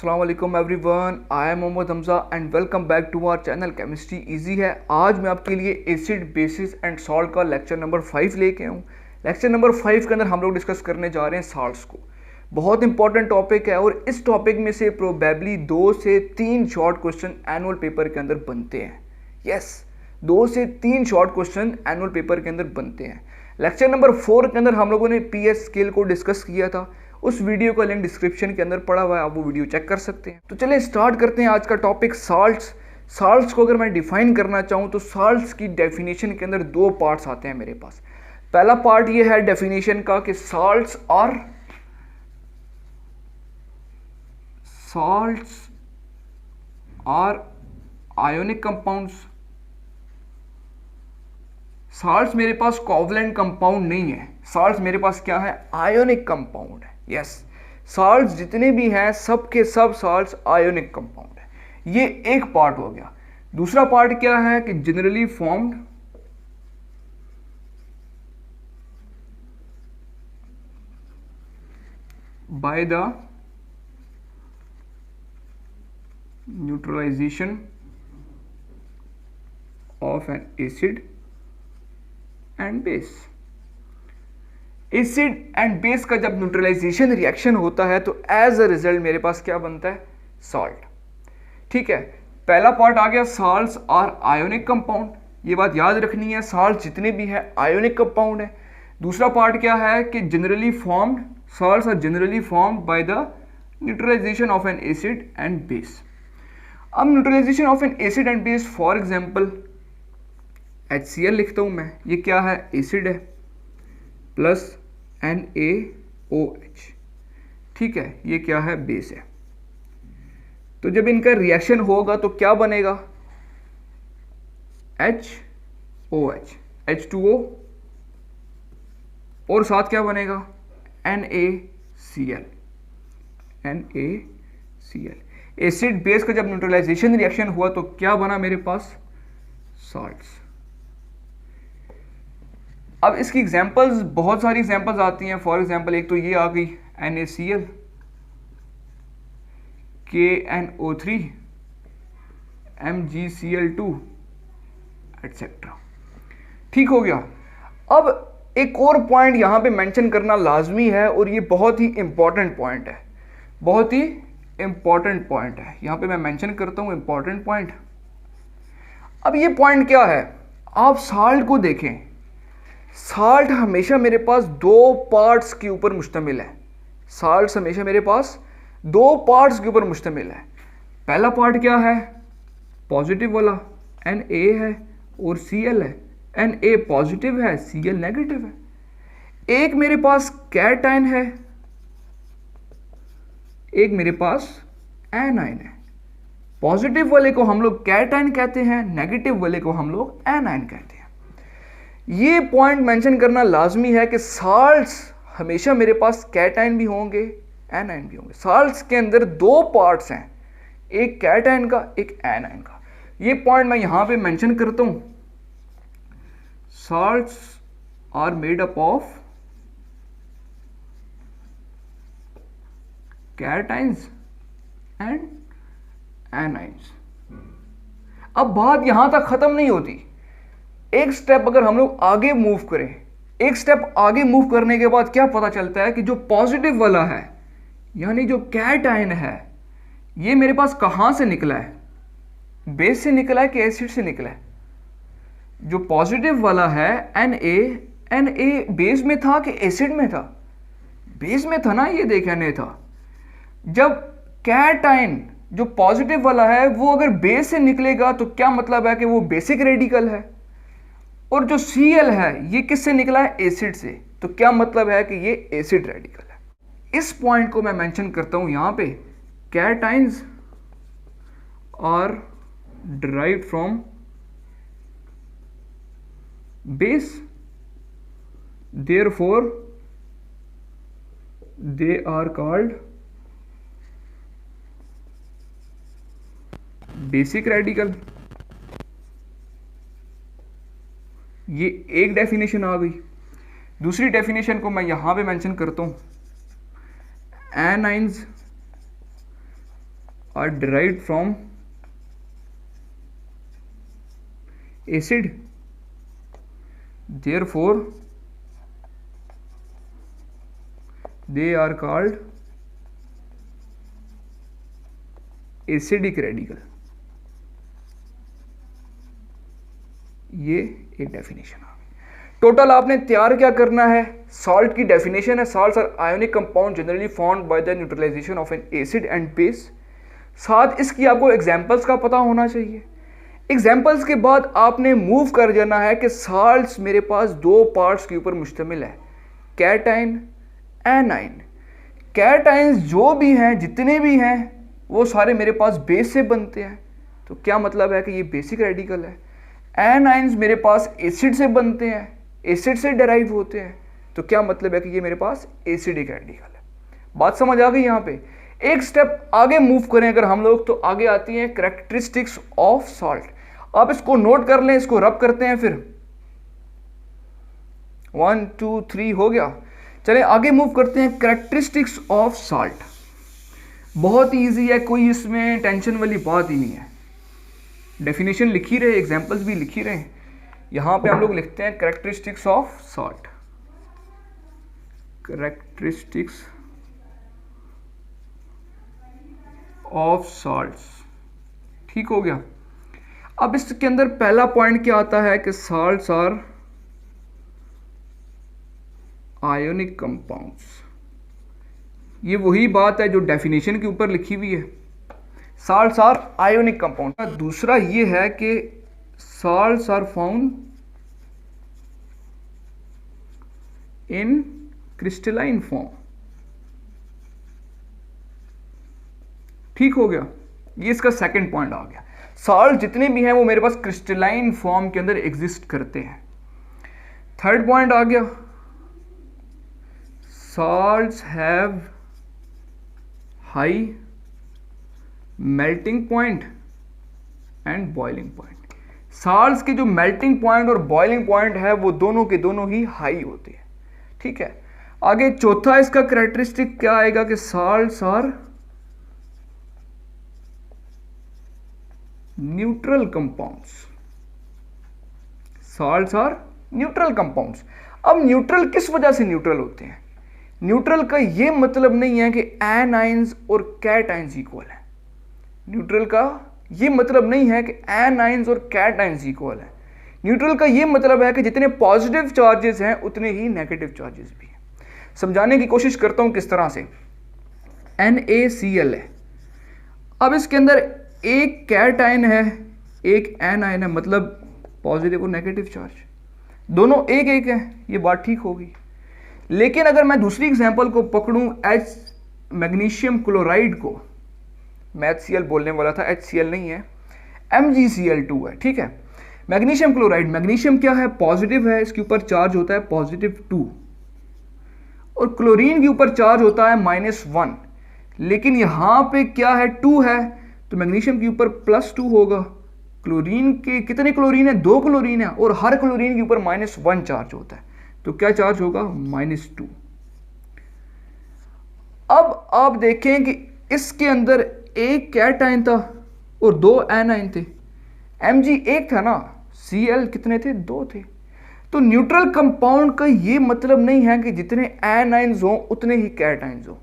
अस्सलाम वालेकुम everyone, I am Mohammad Hamza and welcome back to our channel chemistry easy है। आज मैं आपके लिए एसिड बेसिस एंड सॉल्ट का लेक्चर नंबर 5 लेके आऊँ। लेक्चर नंबर 5 के अंदर हम लोग डिस्कस करने जा रहे हैं सॉल्ट्स को। बहुत इंपॉर्टेंट टॉपिक है और इस टॉपिक में से प्रोबेबली 2 से 3 शॉर्ट क्वेश्चन एनुअल पेपर के अंदर बनते हैं। यस, 2 से 3 शॉर्ट क्वेश्चन एनुअल पेपर के अंदर बनते हैं। लेक्चर नंबर 4 के अंदर हम लोगों ने पीएच स्केल को डिस्कस किया था। उस वीडियो का लिंक डिस्क्रिप्शन के अंदर पड़ा हुआ है, आप वो वीडियो चेक कर सकते हैं। तो चलिए स्टार्ट करते हैं आज का टॉपिक साल्ट्स। साल्ट्स को अगर मैं डिफाइन करना चाहूँ तो साल्ट्स की डेफिनेशन के अंदर 2 पार्ट्स आते हैं मेरे पास। पहला पार्ट ये है डेफिनेशन का कि salts are ionic compounds. Salts मेरे पास कोवलेंट कंपाउंड नहीं है, साल्ट्स मेरे पास क्या है, आयोनिक कंपाउंड है। यस, साल्ट्स जितने भी हैं सब के सब साल्ट्स आयोनिक कंपाउंड है। ये एक पार्ट हो गया। दूसरा पार्ट क्या है कि generally formed by the neutralisation of an acid and base. Acid and base का जब न्यूट्रलाइजेशन रिएक्शन होता है तो एज अ रिजल्ट मेरे पास क्या बनता है, सॉल्ट। ठीक है, पहला पार्ट आ गया साल्ट्स आर आयोनिक कंपाउंड। ये बात याद रखनी है, साल्ट जितने भी है आयोनिक कंपाउंड है। दूसरा पार्ट क्या है कि generally formed, salts are generally formed by the neutralisation of an acid and base. अब neutralisation of an acid and base, for example HCl लिखता हूं मैं। ये क्या है, एसिड है प्लस NaOH। ठीक है, ये क्या है, बेस है। तो जब इनका रिएक्शन होगा तो क्या बनेगा, HOH, H2O और साथ क्या बनेगा, NaCl। एसिड बेस का जब न्यूट्रलाइजेशन रिएक्शन हुआ तो क्या बना मेरे पास, सॉल्ट्स। अब इसकी एग्जांपल्स, बहुत सारी एग्जांपल्स आती हैं। फॉर एग्जांपल एक तो ये आ गई NaCl, KNO3, MgCl2 एटसेट्रा। ठीक हो गया। अब एक और पॉइंट यहां पे मेंशन करना लाजमी है और ये बहुत ही इंपॉर्टेंट पॉइंट है, बहुत ही इंपॉर्टेंट पॉइंट है। यहां पे मैं मेंशन करता हूं इंपॉर्टेंट पॉइंट। अब ये पॉइंट क्या है, आप साल्ट को देखें। साल्ट हमेशा मेरे पास 2 पार्ट्स के ऊपर मुश्तमिल है। साल्ट हमेशा मेरे पास 2 पार्ट्स के ऊपर मुश्तमिल है। पहला पार्ट क्या है, पॉजिटिव वाला, Na है और Cl है। Na पॉजिटिव है, Cl नेगेटिव है। एक मेरे पास कैटाइन है, एक मेरे पास एनाइन है। पॉजिटिव वाले को हम लोग कैटाइन कहते हैं, नेगेटिव वाले को हम लोग एनाइन कहते हैं। ये पॉइंट मेंशन करना लाजमी है कि साल्ट्स हमेशा मेरे पास कैटाइन भी होंगे, एनाइन भी होंगे। साल्ट्स के अंदर 2 पार्ट्स हैं, एक कैटाइन का, एक एनाइन का। ये पॉइंट मैं यहां पे मेंशन करता हूं। Salts are made up of cations and anions. अब बात यहां तक खत्म नहीं होती। एक स्टेप अगर हम लोग आगे मूव करें, एक स्टेप आगे मूव करने के बाद क्या पता चलता है कि जो पॉजिटिव वाला है, यानी जो कैटाइन है, ये मेरे पास कहां से निकला है, बेस से निकला है कि एसिड से निकला है। जो पॉजिटिव वाला है Na बेस में था कि एसिड में था, बेस में था ना, ये देखने था। जब कैटाइन जो पॉजिटिव वाला है वो अगर बेस से निकलेगा तो क्या मतलब है कि वो बेसिक रेडिकल है, और जो Cl है ये किससे निकला है, एसिड से, तो क्या मतलब है कि ये एसिड रेडिकल है। इस पॉइंट को मैं मेंशन करता हूं यहां पे, cations are derived from base, therefore they are called basic radical. ये एक डेफिनेशन आ गई। दूसरी डेफिनेशन को मैं यहां पे मेंशन करता हूं, anions are derived from acid, therefore they are called acidic radical. ये एक डेफिनेशन आ गई। टोटल आपने तैयार क्या करना है, सॉल्ट की डेफिनेशन है, salts are ionic compound generally formed by the neutralisation of an acid and base. साथ इसकी आपको एग्जांपल्स का पता होना चाहिए। एग्जांपल्स के बाद आपने मूव कर जाना है कि सॉल्ट्स मेरे पास दो पार्ट्स के ऊपर मुश्तमिल है, कैटाइन, एनाइन। कैटाइन्स जो भी हैं, जितने भी हैं, वो सारे मेरे पास बेस से बनते हैं, तो क्या मतलब है कि ये बेसिक रेडिकल है। एनाइन्स मेरे पास एसिड से बनते हैं, एसिड से डेराइव होते हैं, तो क्या मतलब है कि ये मेरे पास एसिडिक रेडिकल है। बात समझ आ गई। यहाँ पे एक स्टेप आगे मूव करें अगर हम लोग, तो आगे आती हैं कैरेक्टरिस्टिक्स ऑफ सॉल्ट। आप इसको नोट कर लें, इसको रब करते हैं, फिर 1 2 3 हो गया। चलें आगे मूव करते हैं। कैरेक्टरिस्टिक्स ऑफ सॉल्ट बहुत ही ईजी है, कोई इसमें टेंशन वाली बात ही नहीं है। डेफिनेशन लिखी रहे, एग्जांपल्स भी लिखी रहे। यहां पे हम लोग लिखते हैं characteristics of salt, characteristics of salts. ठीक हो गया। अब इसके अंदर पहला पॉइंट क्या आता है कि सॉल्ट्स आर आयोनिक कंपाउंड्स। ये वही बात है जो डेफिनेशन के ऊपर लिखी हुई है, सॉल्ट्स आर आयोनिक कंपाउंड। दूसरा ये है कि salts are found in crystalline form. ठीक हो गया, ये इसका सेकंड पॉइंट आ गया। सॉल्ट जितने भी हैं वो मेरे पास क्रिस्टलाइन फॉर्म के अंदर एग्जिस्ट करते हैं। थर्ड पॉइंट आ गया, salts have high melting point and boiling point. Salts के जो मेल्टिंग पॉइंट और बॉइलिंग पॉइंट है वो दोनों के दोनों ही हाई होते हैं। ठीक है, आगे चौथा इसका कैरेक्टरिस्टिक क्या आएगा कि salts are neutral compounds. Salts are neutral compounds. अब न्यूट्रल किस वजह से न्यूट्रल होते हैं? न्यूट्रल का ये मतलब नहीं है कि एनाइंस और कैटाइंस इक्वल है। न्यूट्रल का ये मतलब नहीं है कि एनाइंस और कैटाइंस इक्वल है। न्यूट्रल का ये मतलब है कि जितने पॉजिटिव चार्जेस हैं उतने ही नेगेटिव चार्जेस भी हैं। समझाने की कोशिश करता हूं किस तरह से। NaCl है, अब इसके अंदर एक कैटाइन है, एक एनाइन है, मतलब पॉजिटिव और नेगेटिव चार्ज दोनों एक एक है, ये बात ठीक होगी। लेकिन अगर मैं दूसरी एग्जांपल को पकड़ूं, मैग्नीशियम क्लोराइड को, मैं HCl बोलने वाला था, HCl नहीं है, MgCl2 है। ठीक है, मैग्नीशियम क्लोराइड, मैग्नीशियम क्या है? पॉजिटिव है, इसके ऊपर चार्ज होता है +2, और क्लोरीन के ऊपर चार्ज होता है -1। लेकिन यहां पे क्या है? 2 है, तो मैग्नीशियम के ऊपर +2 होगा। क्लोरीन के कितने क्लोरीन है? 2 क्लोरीन है, और हर क्लोरीन के ऊपर -1 चार्ज होता है, तो क्या चार्ज होगा? -2। अब आप देखें कि इसके अंदर एक कैटाइन था और 2 एनाइन थे। Mg एक था ना, Cl कितने थे? 2 थे। तो न्यूट्रल कंपाउंड का ये मतलब नहीं है कि जितने एनाइंस हो उतने ही कैटाइंस हो,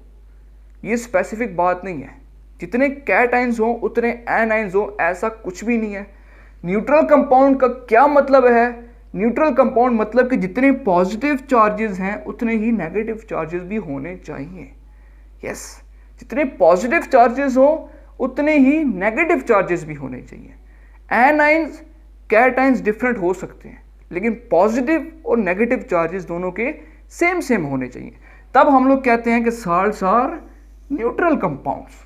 ये स्पेसिफिक बात नहीं है। जितने कैटाइंस हो उतने एनाइंस हो, ऐसा कुछ भी नहीं है। न्यूट्रल कंपाउंड का क्या मतलब है? न्यूट्रल कंपाउंड मतलब कि जितने पॉजिटिव चार्जेस हैं उतने ही नेगेटिव चार्जेस भी होने चाहिए। यस, जितने पॉजिटिव चार्जेस हो उतने ही नेगेटिव चार्जेस भी होने चाहिए। एनाइंस कैटाइंस डिफरेंट हो सकते हैं, लेकिन पॉजिटिव और नेगेटिव चार्जेस दोनों के सेम होने चाहिए, तब हम लोग कहते हैं कि सॉल्ट्स आर न्यूट्रल कंपाउंड्स।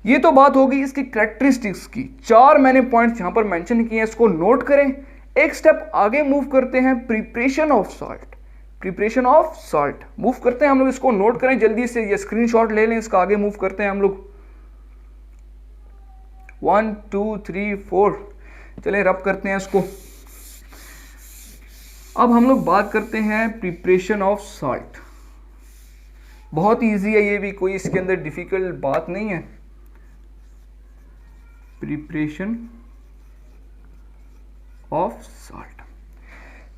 ये तो बात होगी इसकी कैरेक्टरिस्टिक्स की। 4 मैंने पॉइंट्स यहां पर मेंशन किए हैं, इसको नोट करें। एक स्टेप आगे मूव करते हैं, preparation of salt. Preparation of salt move करते हैं हम लोग, इसको नोट करें जल्दी से, ये स्क्रीनशॉट ले लें, इसका आगे मूव करते हैं हम लोग। 1 2 3 4, चले रब करते हैं इसको। अब हम लोग बात करते हैं प्रिपरेशन ऑफ सॉल्ट। बहुत इजी है ये भी, कोई इसके अंदर डिफिकल्ट बात नहीं है। Preparation of salt.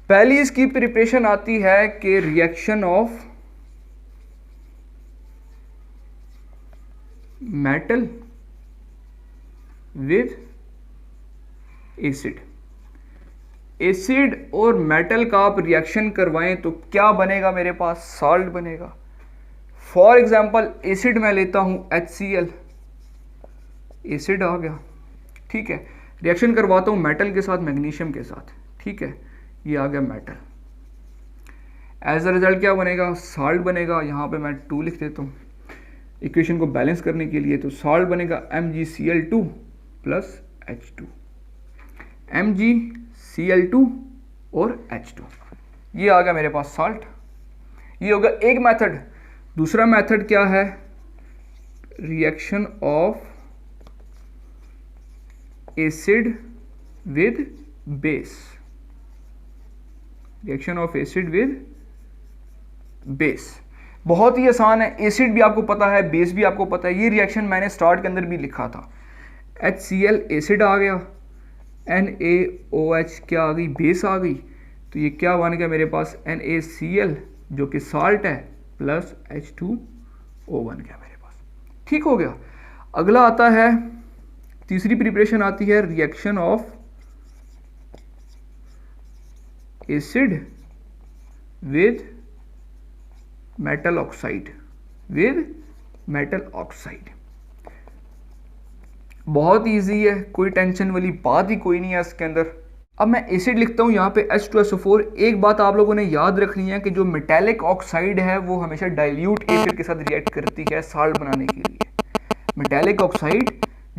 पहली इसकी प्रिपरेशन आती है कि reaction of metal with acid. Acid और मेटल का आप रिएक्शन करवाएं तो क्या बनेगा, मेरे पास सॉल्ट बनेगा। फॉर एग्जाम्पल एसिड मैं लेता हूं HCl, एसिड आ गया, ठीक है। रिएक्शन करवाता हूं मेटल के साथ, मैग्नीशियम के साथ, ठीक है, ये आ गया मेटल। एज अ रिजल्ट क्या बनेगा, सॉल्ट बनेगा। यहाँ पे मैं 2 लिख देता हूँ इक्वेशन को बैलेंस करने के लिए। तो सॉल्ट बनेगा MgCl2 प्लस H2, MgCl2 और H2, ये आ गया मेरे पास सॉल्ट। ये होगा एक मेथड। दूसरा मेथड क्या है, reaction of acid with base. Reaction of acid with base बहुत ही आसान है। एसिड भी आपको पता है, बेस भी आपको पता है। ये रिएक्शन मैंने स्टार्ट के अंदर भी लिखा था। HCl एसिड आ गया, NaOH क्या आ गई, बेस आ गई। तो ये क्या बन गया मेरे पास, NaCl जो कि साल्ट है प्लस H2O बन गया मेरे पास, ठीक हो गया। अगला आता है, तीसरी प्रिपरेशन आती है reaction of acid with metal oxide, with metal oxide. बहुत इजी है, कोई टेंशन वाली बात ही कोई नहीं है इसके अंदर। अब मैं एसिड लिखता हूँ यहाँ पे H2SO4। एक बात आप लोगों ने याद रखनी है कि जो मेटेलिक ऑक्साइड है वो हमेशा डाइल्यूट एसिड के साथ रिएक्ट करती है सॉल्ट बनाने के लिए। मेटेलिक ऑक्साइड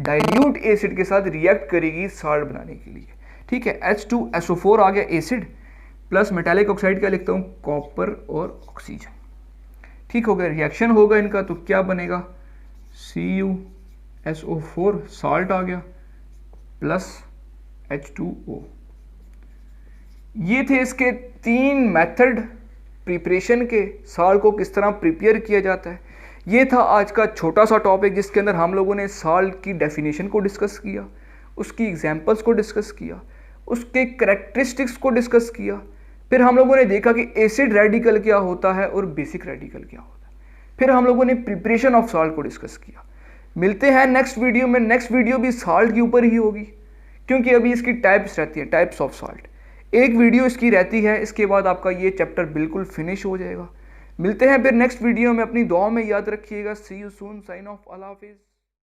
डाइल्यूट एसिड के साथ रिएक्ट करेगी सॉल्ट बनाने के लिए, ठीक है। H2SO4 आ गया एसिड, प्लस मेटेलिक ऑक्साइड क्या लिखता हूँ, कॉपर और ऑक्सीजन, ठीक हो गया। रिएक्शन होगा इनका तो क्या बनेगा, CuSO4 सॉल्ट आ गया प्लस H2O। ये थे इसके 3 मेथड प्रिपरेशन के, सॉल्ट को किस तरह प्रिपेयर किया जाता है। ये था आज का छोटा सा टॉपिक जिसके अंदर हम लोगों ने सॉल्ट की डेफिनेशन को डिस्कस किया, उसकी एग्जांपल्स को डिस्कस किया, उसके कैरेक्टरिस्टिक्स को डिस्कस किया। फिर हम लोगों ने देखा कि एसिड रेडिकल क्या होता है और बेसिक रेडिकल क्या होता है। फिर हम लोगों ने प्रिपरेशन ऑफ सॉल्ट को डिस्कस किया। मिलते हैं नेक्स्ट वीडियो में। नेक्स्ट वीडियो भी सॉल्ट के ऊपर ही होगी क्योंकि अभी इसकी टाइप्स रहती है, टाइप्स ऑफ सॉल्ट। एक वीडियो इसकी रहती है, इसके बाद आपका ये चैप्टर बिल्कुल फिनिश हो जाएगा। मिलते हैं फिर नेक्स्ट वीडियो में। अपनी दुआ में याद रखिएगा। सी यू सून, साइन ऑफ, अल्लाह हाफिज़।